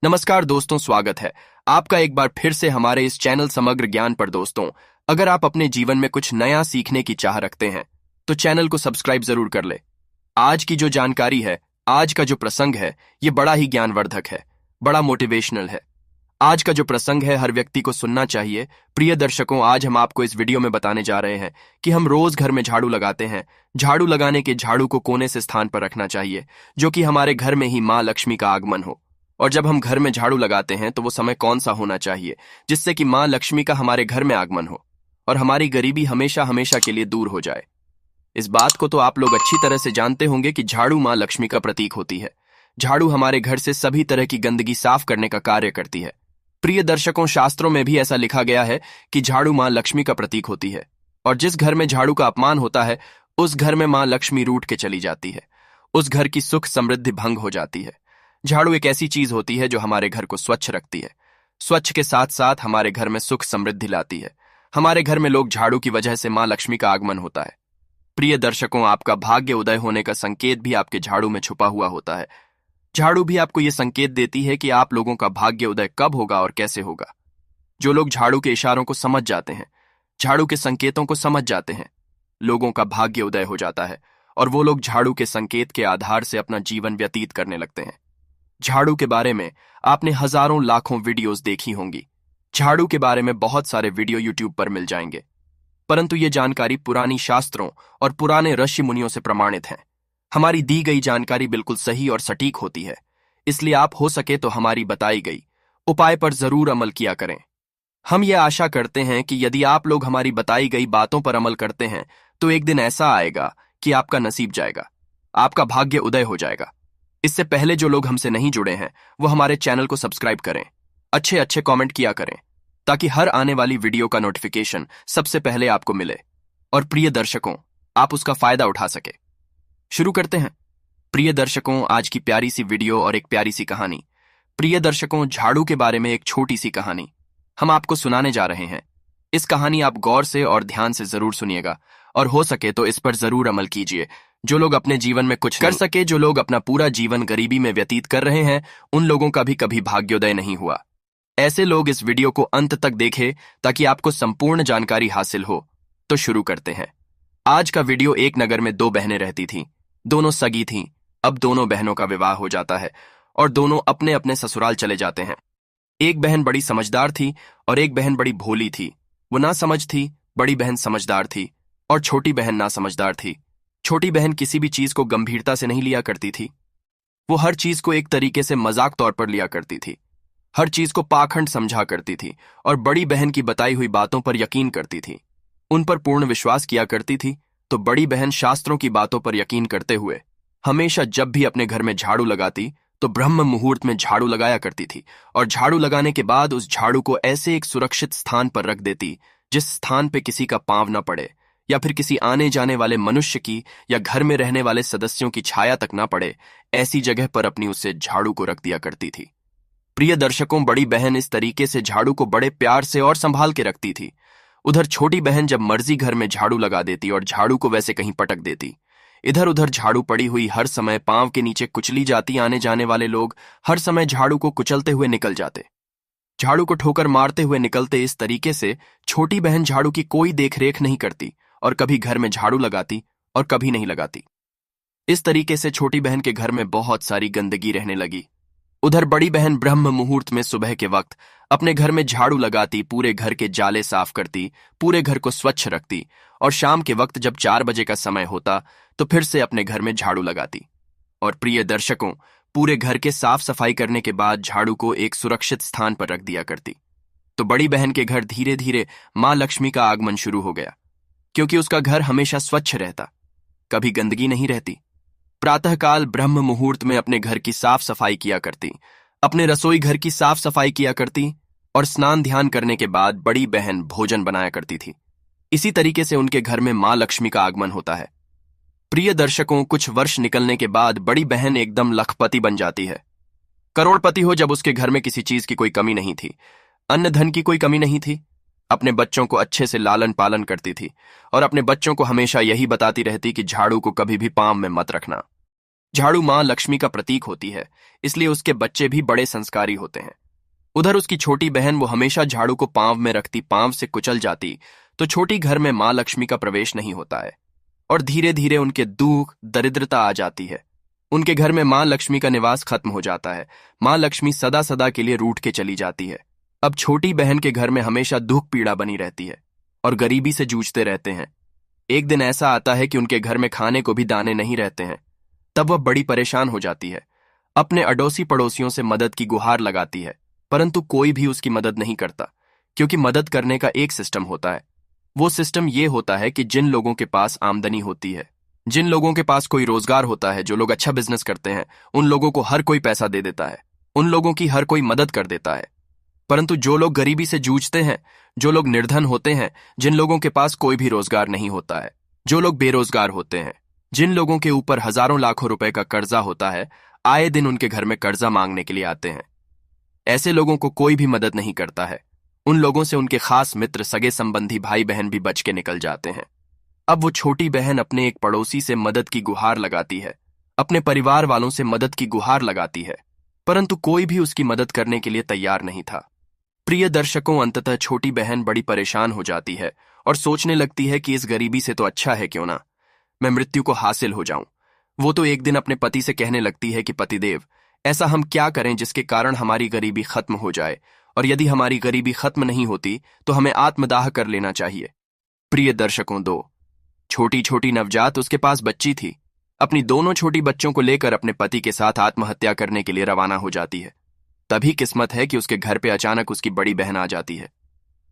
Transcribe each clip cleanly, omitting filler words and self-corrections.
नमस्कार दोस्तों, स्वागत है आपका एक बार फिर से हमारे इस चैनल समग्र ज्ञान पर। दोस्तों, अगर आप अपने जीवन में कुछ नया सीखने की चाह रखते हैं तो चैनल को सब्सक्राइब जरूर कर ले। आज की जो जानकारी है, आज का जो प्रसंग है, ये बड़ा ही ज्ञानवर्धक है, बड़ा मोटिवेशनल है। आज का जो प्रसंग है हर व्यक्ति को सुनना चाहिए। प्रिय दर्शकों, आज हम आपको इस वीडियो में बताने जा रहे हैं कि हम रोज घर में झाड़ू लगाते हैं। झाड़ू लगाने के झाड़ू को कोने से स्थान पर रखना चाहिए, जो कि हमारे घर में ही माँ लक्ष्मी का आगमन हो। और जब हम घर में झाड़ू लगाते हैं तो वो समय कौन सा होना चाहिए जिससे कि माँ लक्ष्मी का हमारे घर में आगमन हो और हमारी गरीबी हमेशा हमेशा के लिए दूर हो जाए। इस बात को तो आप लोग अच्छी तरह से जानते होंगे कि झाड़ू माँ लक्ष्मी का प्रतीक होती है। झाड़ू हमारे घर से सभी तरह की गंदगी साफ करने का कार्य करती है। प्रिय दर्शकों, शास्त्रों में भी ऐसा लिखा गया है कि झाड़ू माँ लक्ष्मी का प्रतीक होती है और जिस घर में झाड़ू का अपमान होता है उस घर में माँ लक्ष्मी रूठ के चली जाती है, उस घर की सुख समृद्धि भंग हो जाती है। झाड़ू एक ऐसी चीज होती है जो हमारे घर को स्वच्छ रखती है, स्वच्छ के साथ साथ हमारे घर में सुख समृद्धि लाती है। हमारे घर में लोग झाड़ू की वजह से माँ लक्ष्मी का आगमन होता है। प्रिय दर्शकों, आपका भाग्य उदय होने का संकेत भी आपके झाड़ू में छुपा हुआ होता है। झाड़ू भी आपको यह संकेत देती है कि आप लोगों का भाग्य उदय कब होगा और कैसे होगा। जो लोग झाड़ू के इशारों को समझ जाते हैं, झाड़ू के संकेतों को समझ जाते हैं, लोगों का भाग्य उदय हो जाता है और वो लोग झाड़ू के संकेत के आधार से अपना जीवन व्यतीत करने लगते हैं। झाड़ू के बारे में आपने हजारों लाखों वीडियोस देखी होंगी। झाड़ू के बारे में बहुत सारे वीडियो यूट्यूब पर मिल जाएंगे, परंतु ये जानकारी पुरानी शास्त्रों और पुराने ऋषि मुनियों से प्रमाणित है। हमारी दी गई जानकारी बिल्कुल सही और सटीक होती है, इसलिए आप हो सके तो हमारी बताई गई उपाय पर जरूर अमल किया करें। हम ये आशा करते हैं कि यदि आप लोग हमारी बताई गई बातों पर अमल करते हैं तो एक दिन ऐसा आएगा कि आपका नसीब जाएगा, आपका भाग्य उदय हो जाएगा। इससे पहले जो लोग हमसे नहीं जुड़े हैं वो हमारे चैनल को सब्सक्राइब करें, अच्छे अच्छे कमेंट किया करें ताकि हर आने वाली वीडियो का नोटिफिकेशन सबसे पहले आपको मिले और प्रिय दर्शकों, आप उसका फायदा उठा सके। शुरू करते हैं। प्रिय दर्शकों, आज की प्यारी सी वीडियो और एक प्यारी सी कहानी। प्रिय दर्शकों, झाड़ू के बारे में एक छोटी सी कहानी हम आपको सुनाने जा रहे हैं। इस कहानी आप गौर से और ध्यान से जरूर सुनिएगा और हो सके तो इस पर जरूर अमल कीजिए। जो लोग अपने जीवन में कुछ कर सके, जो लोग अपना पूरा जीवन गरीबी में व्यतीत कर रहे हैं, उन लोगों का भी कभी भाग्योदय नहीं हुआ। ऐसे लोग इस वीडियो को अंत तक देखें ताकि आपको संपूर्ण जानकारी हासिल हो। तो शुरू करते हैं। आज का वीडियो। एक नगर में दो बहनें रहती थीं, दोनों सगी थीं। अब दोनों बहनों का विवाह हो जाता है और दोनों अपने अपने ससुराल चले जाते हैं। एक बहन बड़ी समझदार थी और एक बहन बड़ी भोली थी। वो ना समझ थी, बड़ी बहन समझदार थी और छोटी बहन ना समझदार थी। छोटी बहन किसी भी चीज को गंभीरता से नहीं लिया करती थी। वो हर चीज को एक तरीके से मजाक तौर पर लिया करती थी, हर चीज को पाखंड समझा करती थी और बड़ी बहन की बताई हुई बातों पर यकीन करती थी, उन पर पूर्ण विश्वास किया करती थी। तो बड़ी बहन शास्त्रों की बातों पर यकीन करते हुए हमेशा जब भी अपने घर में झाड़ू लगाती तो ब्रह्म मुहूर्त में झाड़ू लगाया करती थी और झाड़ू लगाने के बाद उस झाड़ू को ऐसे एक सुरक्षित स्थान पर रख देती जिस स्थान पे किसी का पांव न पड़े या फिर किसी आने जाने वाले मनुष्य की या घर में रहने वाले सदस्यों की छाया तक ना पड़े। ऐसी जगह पर अपनी उसे झाड़ू को रख दिया करती थी। प्रिय दर्शकों, बड़ी बहन इस तरीके से झाड़ू को बड़े प्यार से और संभाल के रखती थी। उधर छोटी बहन जब मर्जी घर में झाड़ू लगा देती और झाड़ू को वैसे कहीं पटक देती। इधर उधर झाड़ू पड़ी हुई हर समय पांव के नीचे कुचली जाती। आने जाने वाले लोग हर समय झाड़ू को कुचलते हुए निकल जाते, झाड़ू को ठोकर मारते हुए निकलते। इस तरीके से छोटी बहन झाड़ू की कोई देखरेख नहीं करती और कभी घर में झाड़ू लगाती और कभी नहीं लगाती। इस तरीके से छोटी बहन के घर में बहुत सारी गंदगी रहने लगी। उधर बड़ी बहन ब्रह्म मुहूर्त में सुबह के वक्त अपने घर में झाड़ू लगाती, पूरे घर के जाले साफ करती, पूरे घर को स्वच्छ रखती और शाम के वक्त जब 4 बजे का समय होता तो फिर से अपने घर में झाड़ू लगाती। और प्रिय दर्शकों, पूरे घर के साफ सफाई करने के बाद झाड़ू को एक सुरक्षित स्थान पर रख दिया करती। तो बड़ी बहन के घर धीरे धीरे माँ लक्ष्मी का आगमन शुरू हो गया, क्योंकि उसका घर हमेशा स्वच्छ रहता, कभी गंदगी नहीं रहती। प्रातःकाल ब्रह्म मुहूर्त में अपने घर की साफ सफाई किया करती, अपने रसोई घर की साफ सफाई किया करती और स्नान ध्यान करने के बाद बड़ी बहन भोजन बनाया करती थी। इसी तरीके से उनके घर में माँ लक्ष्मी का आगमन होता है। प्रिय दर्शकों, कुछ वर्ष निकलने के बाद बड़ी बहन एकदम लखपति बन जाती है, करोड़पति हो। जब उसके घर में किसी चीज की कोई कमी नहीं थी, अन्न धन की कोई कमी नहीं थी, अपने बच्चों को अच्छे से लालन पालन करती थी और अपने बच्चों को हमेशा यही बताती रहती कि झाड़ू को कभी भी पाँव में मत रखना। झाड़ू माँ लक्ष्मी का प्रतीक होती है, इसलिए उसके बच्चे भी बड़े संस्कारी होते हैं। उधर उसकी छोटी बहन वो हमेशा झाड़ू को पांव में रखती, पांव से कुचल जाती, तो छोटी घर में माँ लक्ष्मी का प्रवेश नहीं होता है और धीरे धीरे उनके दुख दरिद्रता आ जाती है। उनके घर में माँ लक्ष्मी का निवास खत्म हो जाता है। माँ लक्ष्मी सदा सदा के लिए रूठ के चली जाती है। अब छोटी बहन के घर में हमेशा दुख पीड़ा बनी रहती है और गरीबी से जूझते रहते हैं। एक दिन ऐसा आता है कि उनके घर में खाने को भी दाने नहीं रहते हैं। तब वह बड़ी परेशान हो जाती है। अपने अड़ोसी पड़ोसियों से मदद की गुहार लगाती है, परंतु कोई भी उसकी मदद नहीं करता, क्योंकि मदद करने का एक सिस्टम होता है। वो सिस्टम ये होता है कि जिन लोगों के पास आमदनी होती है, जिन लोगों के पास कोई रोजगार होता है, जो लोग अच्छा बिजनेस करते हैं, उन लोगों को हर कोई पैसा दे देता है, उन लोगों की हर कोई मदद कर देता है। परंतु जो लोग गरीबी से जूझते हैं, जो लोग निर्धन होते हैं, जिन लोगों के पास कोई भी रोजगार नहीं होता है, जो लोग बेरोजगार होते हैं, जिन लोगों के ऊपर हजारों लाखों रुपए का कर्जा होता है, आए दिन उनके घर में कर्जा मांगने के लिए आते हैं। ऐसे लोगों को कोई भी मदद नहीं करता है। उन लोगों से उनके खास मित्र, सगे संबंधी, भाई बहन भी बच के निकल जाते हैं। अब वो छोटी बहन अपने एक पड़ोसी से मदद की गुहार लगाती है, अपने परिवार वालों से मदद की गुहार लगाती है, परंतु कोई भी उसकी मदद करने के लिए तैयार नहीं था। प्रिय दर्शकों, अंततः छोटी बहन बड़ी परेशान हो जाती है और सोचने लगती है कि इस गरीबी से तो अच्छा है क्यों ना मैं मृत्यु को हासिल हो जाऊं। वो तो एक दिन अपने पति से कहने लगती है कि पतिदेव, ऐसा हम क्या करें जिसके कारण हमारी गरीबी खत्म हो जाए, और यदि हमारी गरीबी खत्म नहीं होती तो हमें आत्मदाह कर लेना चाहिए। प्रिय दर्शकों, छोटी छोटी नवजात उसके पास बच्ची थी। अपनी दोनों छोटी बच्चों को लेकर अपने पति के साथ आत्महत्या करने के लिए रवाना हो जाती है। तभी किस्मत है कि उसके घर पे अचानक उसकी बड़ी बहन आ जाती है।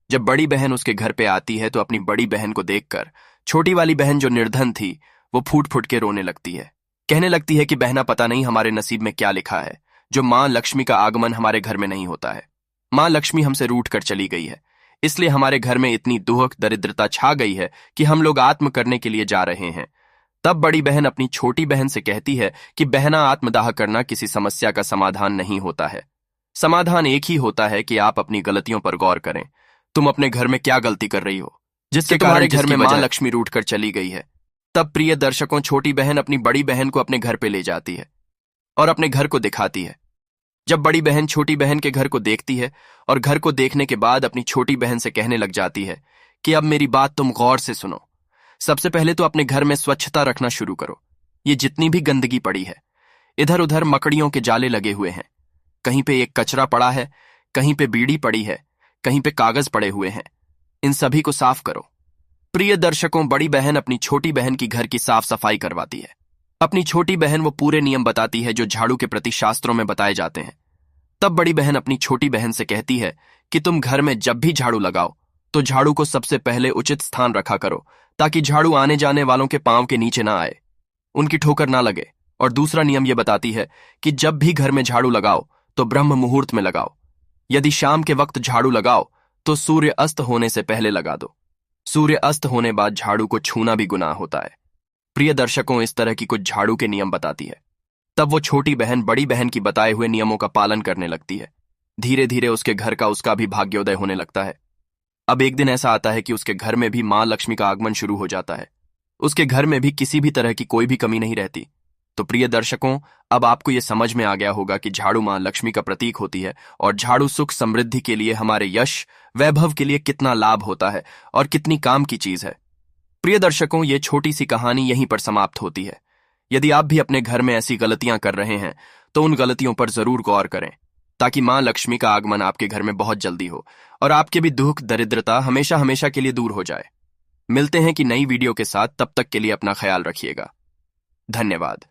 जब बड़ी बहन उसके घर पे आती है तो अपनी बड़ी बहन को देखकर छोटी वाली बहन, जो निर्धन थी, वो फूट फूट के रोने लगती है। कहने लगती है कि बहना, पता नहीं हमारे नसीब में क्या लिखा है, जो माँ लक्ष्मी का आगमन हमारे घर में नहीं होता है। माँ लक्ष्मी हमसे रूठ कर चली गई है, इसलिए हमारे घर में इतनी दुख दरिद्रता छा गई है कि हम लोग आत्म करने के लिए जा रहे हैं। तब बड़ी बहन अपनी छोटी बहन से कहती है कि बहना, आत्मदाह करना किसी समस्या का समाधान नहीं होता है। समाधान एक ही होता है कि आप अपनी गलतियों पर गौर करें। तुम अपने घर में क्या गलती कर रही हो जिसके तुम्हारे घर में माँ लक्ष्मी रूठ कर चली गई है। तब प्रिय दर्शकों, छोटी बहन अपनी बड़ी बहन को अपने घर पे ले जाती है और अपने घर को दिखाती है। जब बड़ी बहन छोटी बहन के घर को देखती है और घर को देखने के बाद अपनी छोटी बहन से कहने लग जाती है कि अब मेरी बात तुम गौर से सुनो। सबसे पहले तो अपने घर में स्वच्छता रखना शुरू करो। ये जितनी भी गंदगी पड़ी है, इधर उधर मकड़ियों के जाले लगे हुए हैं, कहीं पे एक कचरा पड़ा है, कहीं पे बीड़ी पड़ी है, कहीं पे कागज पड़े हुए हैं, इन सभी को साफ करो। प्रिय दर्शकों, बड़ी बहन अपनी छोटी बहन की घर की साफ सफाई करवाती है। अपनी छोटी बहन वो पूरे नियम बताती है जो झाड़ू के प्रति शास्त्रों में बताए जाते हैं। तब बड़ी बहन अपनी छोटी बहन से कहती है कि तुम घर में जब भी झाड़ू लगाओ तो झाड़ू को सबसे पहले उचित स्थान रखा करो, ताकि झाड़ू आने जाने वालों के पांव के नीचे ना आए, उनकी ठोकर ना लगे। और दूसरा नियम यह बताती है कि जब भी घर में झाड़ू लगाओ तो ब्रह्म मुहूर्त में लगाओ। यदि शाम के वक्त झाड़ू लगाओ तो सूर्य अस्त होने से पहले लगा दो। सूर्य अस्त होने बाद झाड़ू को छूना भी गुनाह होता है। प्रिय दर्शकों, इस तरह की कुछ झाड़ू के नियम बताती है। तब वो छोटी बहन बड़ी बहन की बताए हुए नियमों का पालन करने लगती है। धीरे धीरे उसके घर का उसका भी भाग्योदय होने लगता है। अब एक दिन ऐसा आता है कि उसके घर में भी माँ लक्ष्मी का आगमन शुरू हो जाता है। उसके घर में भी किसी भी तरह की कोई भी कमी नहीं रहती। तो प्रिय दर्शकों, अब आपको यह समझ में आ गया होगा कि झाड़ू माँ लक्ष्मी का प्रतीक होती है और झाड़ू सुख समृद्धि के लिए, हमारे यश वैभव के लिए कितना लाभ होता है और कितनी काम की चीज है। प्रिय दर्शकों, ये छोटी सी कहानी यहीं पर समाप्त होती है। यदि आप भी अपने घर में ऐसी गलतियां कर रहे हैं तो उन गलतियों पर जरूर गौर करें, ताकि माँ लक्ष्मी का आगमन आपके घर में बहुत जल्दी हो और आपके भी दुख दरिद्रता हमेशा हमेशा के लिए दूर हो जाए। मिलते हैं कि नई वीडियो के साथ, तब तक के लिए अपना ख्याल रखिएगा। धन्यवाद।